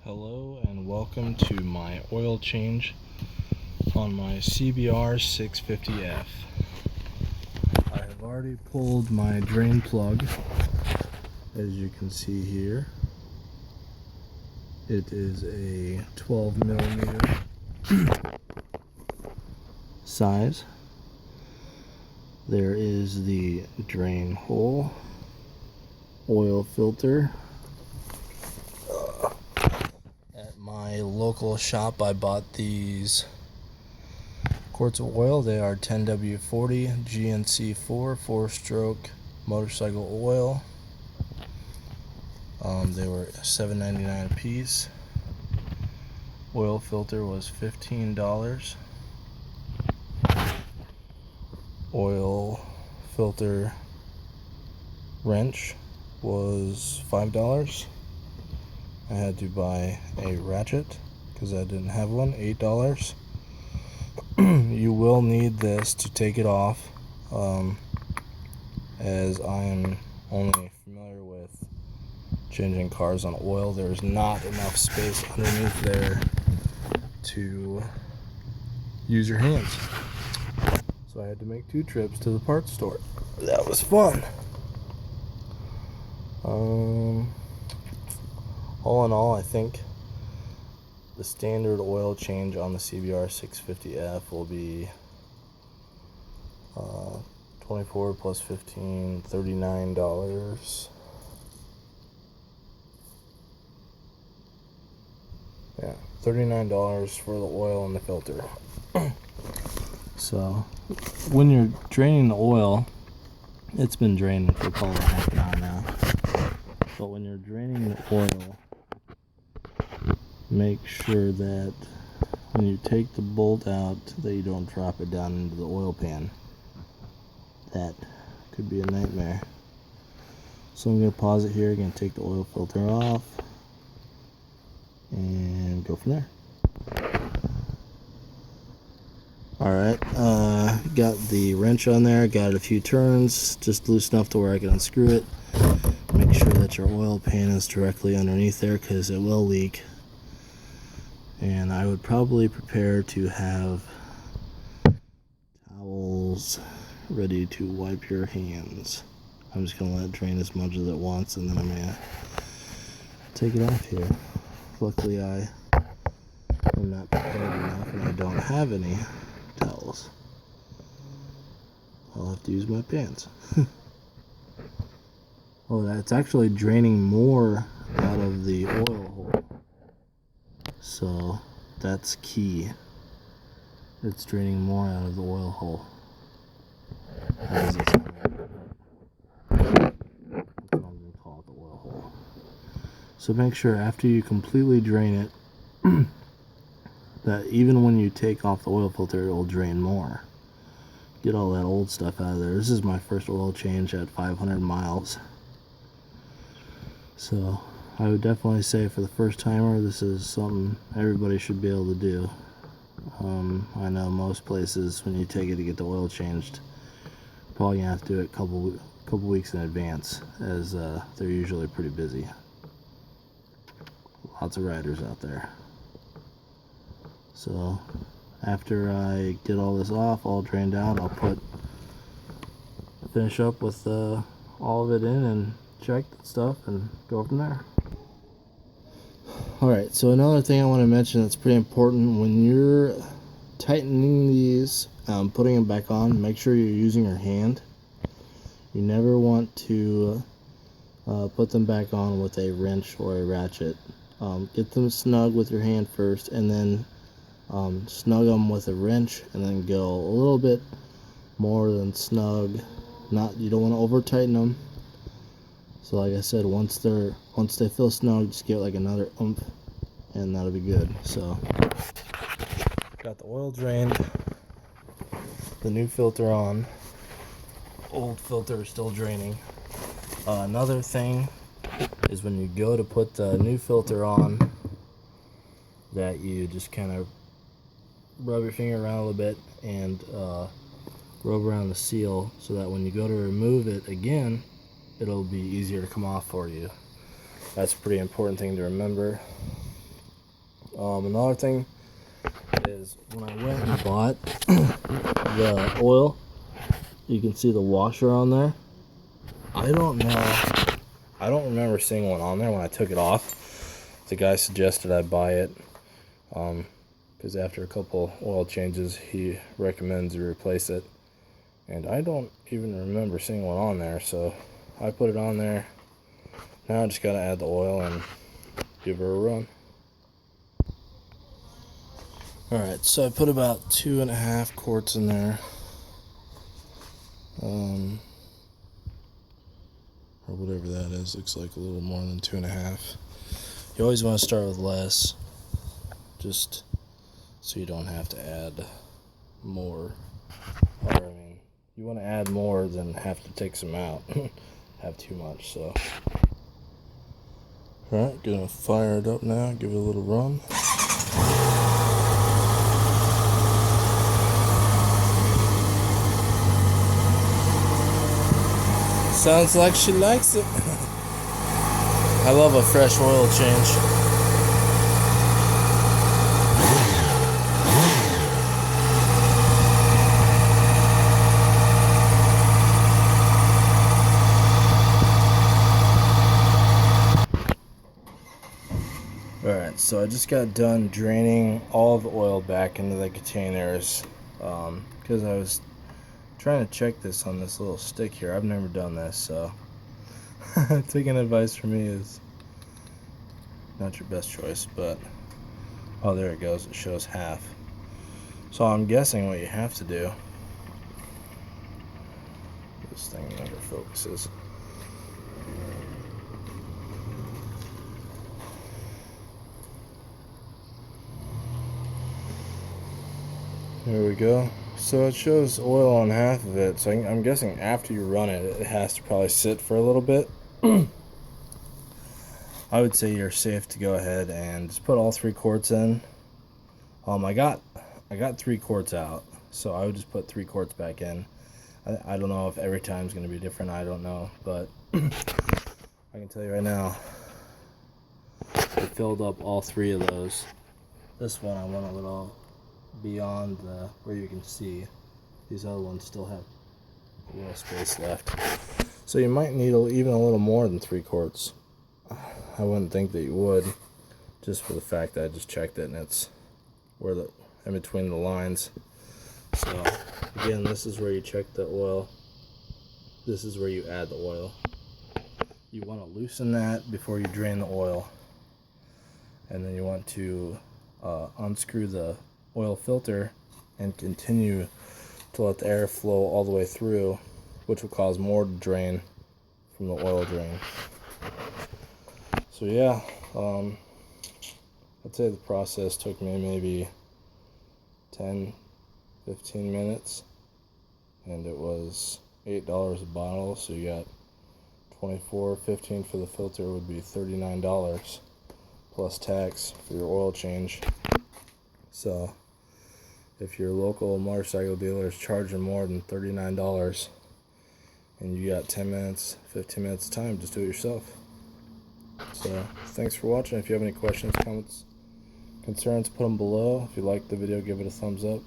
Hello and welcome to my oil change on my Cbr650f. I have already pulled my drain plug, as you can see here. It is a 12 millimeter size. There is the drain hole, oil filter. At my local shop I bought these quarts of oil. They are 10W40 GNC4 4-stroke motorcycle oil. They were $7.99 a piece. Oil filter was $15. Oil filter wrench was $5. I had to buy a ratchet because I didn't have one, $8. You will need this to take it off, as I am only familiar with changing cars on oil. There's not enough space underneath there to use your hands. So I had to make 2 trips to the parts store. That was fun. All in all, I think the standard oil change on the Cbr650f will be 24 plus 15, $39. Yeah, $39 for the oil and the filter. So when you're draining the oil, it's been drained for probably half an hour now. But when you're draining the oil, make sure that when you take the bolt out that you don't drop it down into the oil pan. That could be a nightmare. So I'm going to pause it here, going to take the oil filter off and go from there. Alright, got the wrench on there, got it a few turns, just loose enough to where I can unscrew it. Make sure that your oil pan is directly underneath there because it will leak. And I would probably prepare to have towels ready to wipe your hands. I'm just going to let it drain as much as it wants, and then I'm going to take it off here. Luckily I am not prepared enough and I don't have any towels. I'll have to use my pants. Oh, that's actually draining more out of the oil hole. So that's key. It's draining more out of the oil hole. That's what I'm going to call it, the oil hole. So make sure after you completely drain it, that even when you take off the oil filter, it will drain more. Get all that old stuff out of there. This is my first oil change at 500 miles. So I would definitely say for the first timer, this is something everybody should be able to do. I know most places when you take it to get the oil changed, probably gonna have to do it a couple weeks in advance, as they're usually pretty busy. Lots of riders out there. So after I get all this off, all drained out, I'll finish up with all of it in and check stuff and go from there. Alright, so another thing I want to mention that's pretty important: when you're tightening these, putting them back on, make sure you're using your hand. You never want to put them back on with a wrench or a ratchet. Get them snug with your hand first, and then snug them with a wrench, and then go a little bit more than snug. You don't want to over tighten them. So like I said, once they feel snug, just give it like another oomph, and that'll be good. So got the oil drained, the new filter on, old filter is still draining. Another thing is when you go to put the new filter on, that you just kind of rub your finger around a little bit and rub around the seal, so that when you go to remove it again, it'll be easier to come off for you. That's a pretty important thing to remember. Another thing is when I went and bought the oil, you can see the washer on there. I don't remember seeing one on there when I took it off. The guy suggested I buy it because after a couple oil changes he recommends you replace it, and I don't even remember seeing one on there, so I put it on there. Now I just gotta add the oil and give her a run. Alright, so I put about 2.5 quarts in there. Or whatever that is. Looks like a little more than 2.5. You always want to start with less, just so you don't have to add more. Or, I mean, you want to add more than have to take some out. Have too much, so. Alright, gonna fire it up now, give it a little run. Sounds like she likes it. I love a fresh oil change. Alright, so I just got done draining all the oil back into the containers because I was trying to check this on this little stick here. I've never done this, so taking advice from me is not your best choice, but oh, there it goes, it shows half. So I'm guessing what you have to do, this thing never focuses. There we go. So it shows oil on half of it, so I'm guessing after you run it, it has to probably sit for a little bit. I would say you're safe to go ahead and just put all 3 quarts in. I got 3 quarts out, so I would just put 3 quarts back in. I don't know if every time is going to be different, I don't know, but I can tell you right now, it filled up all 3 of those. This one I went a little beyond where you can see. These other ones still have a little space left, so you might need even a little more than 3 quarts. I wouldn't think that you would, just for the fact that I just checked it and it's where in between the lines. So again, this is where you check the oil, this is where you add the oil. You want to loosen that before you drain the oil, and then you want to unscrew the oil filter and continue to let the air flow all the way through, which will cause more to drain from the oil drain. So yeah, I'd say the process took me maybe 10-15 minutes, and it was $8 a bottle, so you got $24.15 for the filter, would be $39 plus tax for your oil change. So if your local motorcycle dealer is charging more than $39 and you got 10 minutes, 15 minutes of time, just do it yourself. So thanks for watching. If you have any questions, comments, concerns, put them below. If you liked the video, give it a thumbs up.